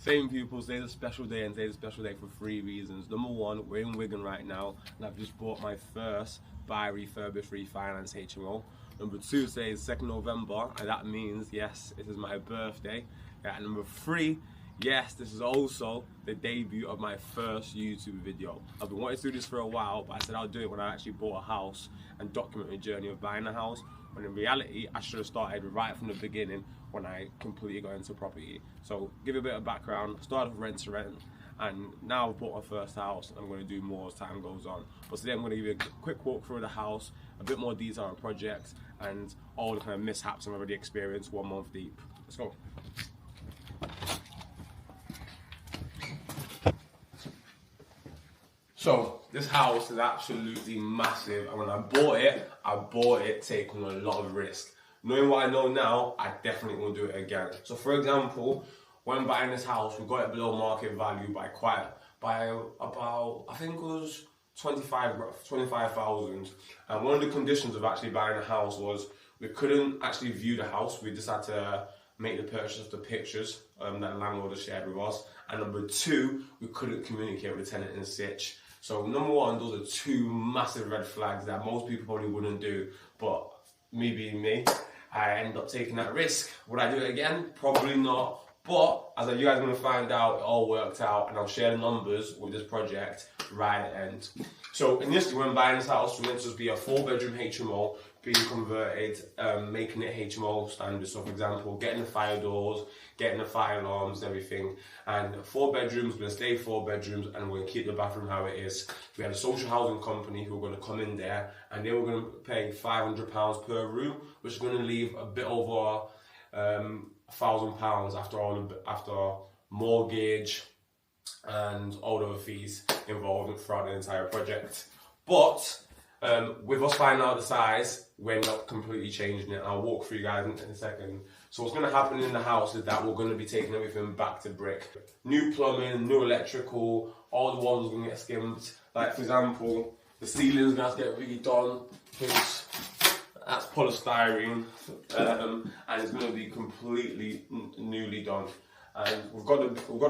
Same people, today's a special day, and today's a special day for three reasons. Number one, we're in Wigan right now, and I've just bought my first buy, refurbish, refinance HMO. Number two, today is 2nd November, and that means, yes, it is my birthday. And number three, yes, this is also the debut of my first YouTube video. I've been wanting to do this for a while, but I said I'll do it when I actually bought a house and document the journey of buying a house. When in reality, I should have started right from the beginning when I completely got into property. So give you a bit of background, started with rent to rent, and now I've bought my first house, and I'm going to do more as time goes on. But today I'm going to give you a quick walk through the house, a bit more detail on projects, and all the kind of mishaps I've already experienced 1 month deep. Let's go. So this house is absolutely massive, and when I bought it taking a lot of risk. Knowing what I know now, I definitely won't do it again. So for example, when buying this house, we got it below market value by about, I think it was 25,000. And one of the conditions of actually buying a house was we couldn't actually view the house. We just had to make the purchase of the pictures that the landlord has shared with us. And number two, we couldn't communicate with the tenant in situ. So number one, those are two massive red flags that most people probably wouldn't do, but me being me, I ended up taking that risk. Would I do it again? Probably not. But as you guys are going to find out, it all worked out, and I'll share the numbers with this project right at the end. So initially, when buying this house, we meant to be a 4-bedroom HMO being converted, making it HMO standard. So for example, getting the fire doors, getting the fire alarms, everything. And 4 bedrooms, we're going to stay 4 bedrooms, and we're going to keep the bathroom how it is. We had a social housing company who were going to come in there, and they were going to pay £500 per room, which is going to leave a bit over £1,000 after mortgage and all the other fees involved throughout the entire project. But with us finding out the size, we're not completely changing it. I'll walk through you guys in a second. So what's going to happen in the house is that we're going to be taking everything back to brick. New plumbing, new electrical, all the walls are going to get skimmed. Like for example, the ceiling's going to have to get redone because that's polystyrene, and it's going to be completely newly done. And we've got a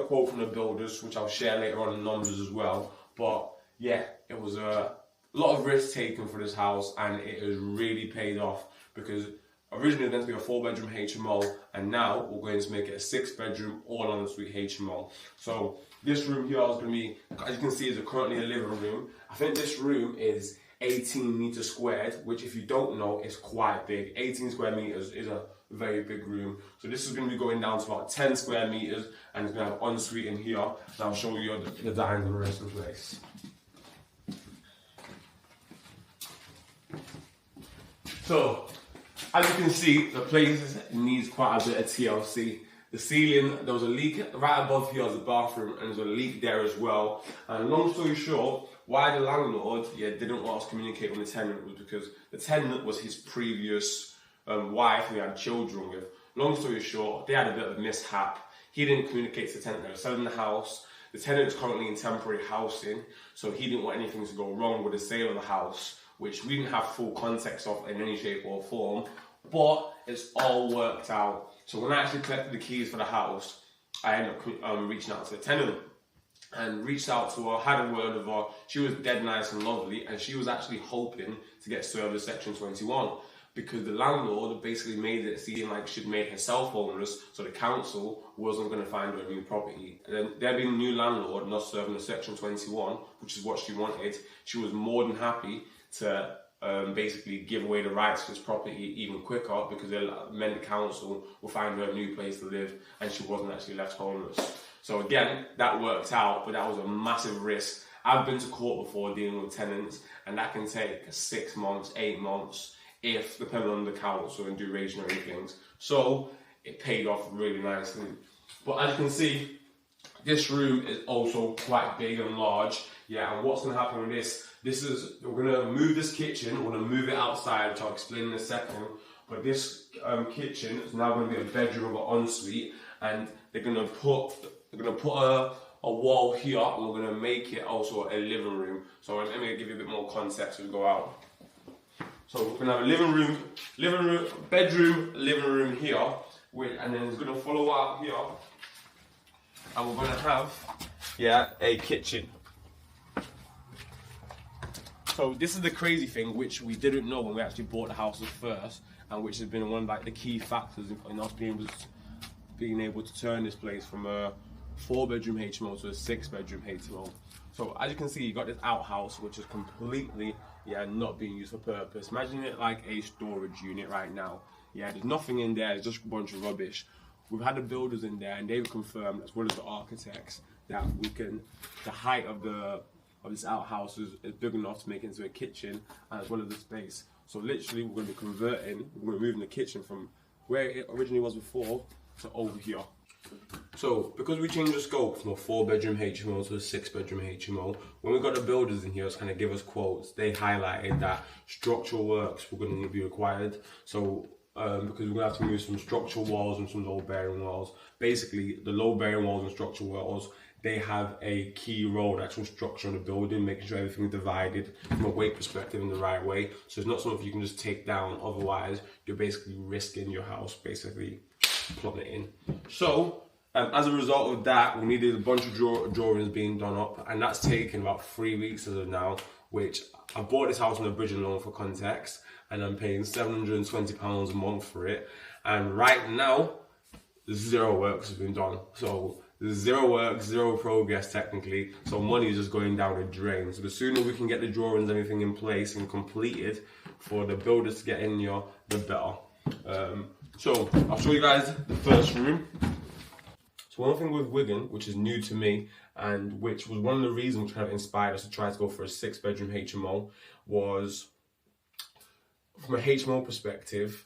quote from the builders, which I'll share later on in numbers as well. But yeah, it was a lot of risk taken for this house, and it has really paid off because originally it was meant to be a 4-bedroom HMO, and now we're going to make it a 6-bedroom all-ensuite HMO. So this room here is going to be, as you can see, is currently a living room. I think this room is 18 meters squared, which if you don't know is quite big. 18 square meters is a very big room. So this is going to be going down to about 10 square meters, and it's going to have ensuite in here, and I'll show you the dining and the rest of the place. So as you can see, the place needs quite a bit of TLC. The ceiling, there was a leak right above here as the bathroom, and there's a leak there as well. And long story short, why the landlord didn't want us to communicate with the tenant was because the tenant was his previous wife who he had children with. Long story short, they had a bit of a mishap. He didn't communicate to the tenant they were selling the house. The tenant is currently in temporary housing, so he didn't want anything to go wrong with the sale of the house, which we didn't have full context of in any shape or form, but it's all worked out. So when I actually collected the keys for the house, I ended up reaching out to the tenant and reached out to her, had a word with her. She was dead nice and lovely, and she was actually hoping to get served with Section 21 because the landlord basically made it seem like she'd made herself homeless, so the council wasn't going to find her a new property. And then there being a new landlord not serving the Section 21, which is what she wanted, she was more than happy to basically give away the rights to this property even quicker because it meant the council will find her a new place to live, and she wasn't actually left homeless. So again, that worked out, but that was a massive risk. I've been to court before dealing with tenants, and that can take 6 months, 8 months, if depending on the council and duration of things. So it paid off really nicely. But as you can see, this room is also quite big and large. Yeah, and what's going to happen with this? We're going to move this kitchen, we're going to move it outside, which I'll explain in a second. But this kitchen is now going to be a bedroom of an ensuite, and they're going to put a wall here, and we're going to make it also a living room. So let me give you a bit more context as we go out. So we're going to have a bedroom, living room here, and then it's going to follow out here and we're gonna have, yeah, a kitchen. So this is the crazy thing, which we didn't know when we actually bought the house at first, and which has been one of like the key factors in us being able to turn this place from a 4-bedroom HMO to a 6-bedroom HMO. So as you can see, you got this outhouse which is completely, yeah, not being used for purpose. Imagine it like a storage unit right now. Yeah, there's nothing in there, it's just a bunch of rubbish. We've had the builders in there and they've confirmed, as well as the architects, that the height of this outhouse is big enough to make it into a kitchen, and as well as the space. So literally we're going to be we're going to be moving the kitchen from where it originally was before to over here. So because we changed the scope from a 4-bedroom HMO to a 6-bedroom HMO, when we got the builders in here to kind of give us quotes, they highlighted that structural works were going to be required. So because we're going to have to move some structural walls and some load bearing walls. Basically, the load bearing walls and structural walls, they have a key role, the actual structure of the building, making sure everything is divided from a weight perspective in the right way. So it's not something you can just take down, otherwise you're basically risking your house basically plummeting. So as a result of that, we needed a bunch of drawings being done up, and that's taken about 3 weeks as of now, which I bought this house on a bridging loan for context, and I'm paying £720 a month for it. And right now, 0 works has been done. So there's 0 work, 0 progress technically. So money is just going down the drain. So the sooner we can get the drawings, everything in place and completed for the builders to get in here, the better. So I'll show you guys the first room. So one thing with Wigan, which is new to me, and which was one of the reasons which kind of inspired us to try to go for a 6-bedroom HMO, was from a HMO perspective,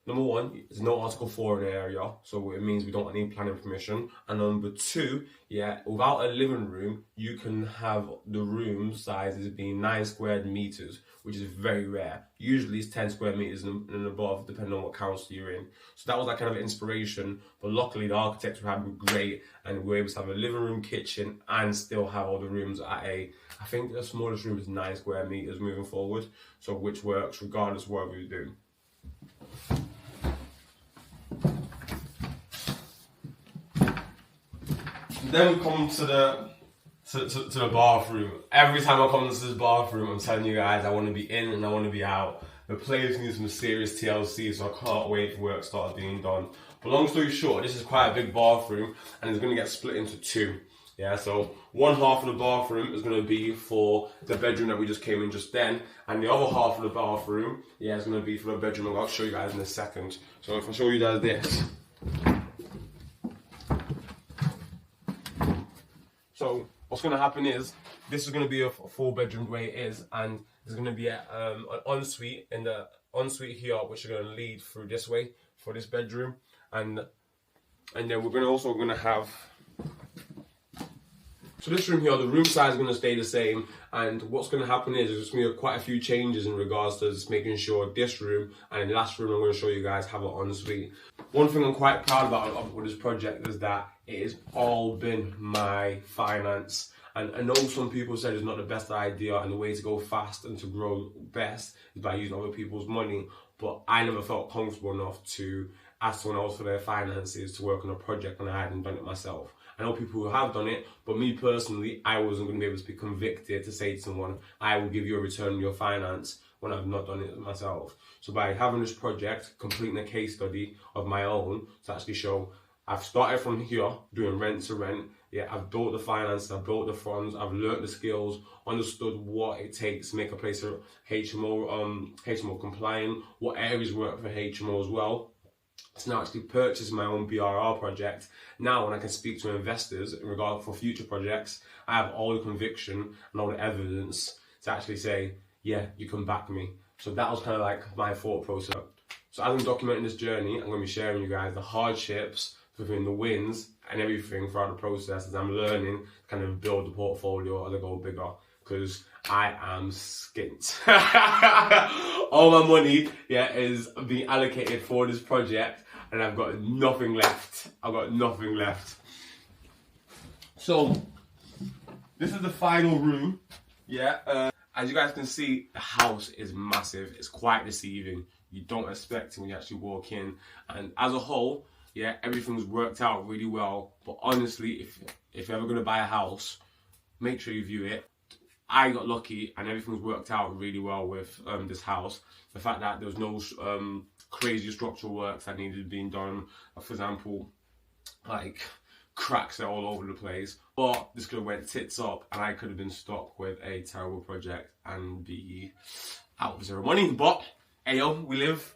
number one, there's no Article 4 in the area, so it means we don't need planning permission. And number two, yeah, without a living room, you can have the room sizes being 9 square meters, which is very rare. Usually it's 10 square meters and above, depending on what council you're in. So that was like kind of inspiration, but luckily the architects were great, and we were able to have a living room, kitchen, and still have all the rooms at I think the smallest room is 9 square meters moving forward, so which works regardless of what we do. Then we come to the bathroom. Every time I come to this bathroom, I'm telling you guys, I want to be in and I want to be out. The place needs some serious TLC, so I can't wait for work starts being done. But long story short, this is quite a big bathroom, and it's going to get split into 2. Yeah, so one half of the bathroom is going to be for the bedroom that we just came in just then, and the other half of the bathroom, yeah, is going to be for the bedroom I'll show you guys in a second. So if I show you guys this. So what's going to happen is, this is going to be a 4-bedroom the way it is, and there's going to be an ensuite in the ensuite here, which are going to lead through this way for this bedroom, and then we're also going to have. So this room here, the room size is going to stay the same, and what's going to happen is there's going to be quite a few changes in regards to just making sure this room and the last room I'm going to show you guys have an ensuite. One thing I'm quite proud about with this project is that it has all been my finance. And I know some people said it's not the best idea, and the way to go fast and to grow best is by using other people's money, but I never felt comfortable enough to ask someone else for their finances to work on a project when I hadn't done it myself. I know people who have done it, but me personally, I wasn't going to be able to be convicted to say to someone, I will give you a return on your finance when I've not done it myself. So by having this project, completing a case study of my own to actually show I've started from here doing rent to rent, yeah, I've built the finance, I've built the funds, I've learned the skills, understood what it takes to make a place a HMO compliant, what areas work for HMO as well. To now actually purchase my own BRR project. Now when I can speak to investors in regard for future projects, I have all the conviction and all the evidence to actually say, yeah, you can back me. So that was kind of like my thought process. So as I'm documenting this journey, I'm going to be sharing with you guys the hardships, between the wins and everything throughout the process as I'm learning to kind of build the portfolio as I go bigger. Because I am skint. All my money, yeah, is being allocated for this project, and I've got nothing left. I've got nothing left. So this is the final room. Yeah. As you guys can see, the house is massive. It's quite deceiving. You don't expect it when you actually walk in, and as a whole, Yeah, everything's worked out really well. But honestly, if you're ever gonna buy a house, make sure you view it. I got lucky and everything's worked out really well with this house. The fact that there was no crazy structural works that needed being done. For example, like cracks are all over the place. But this could have went tits up and I could have been stuck with a terrible project and be out of zero money. But ayo, we live,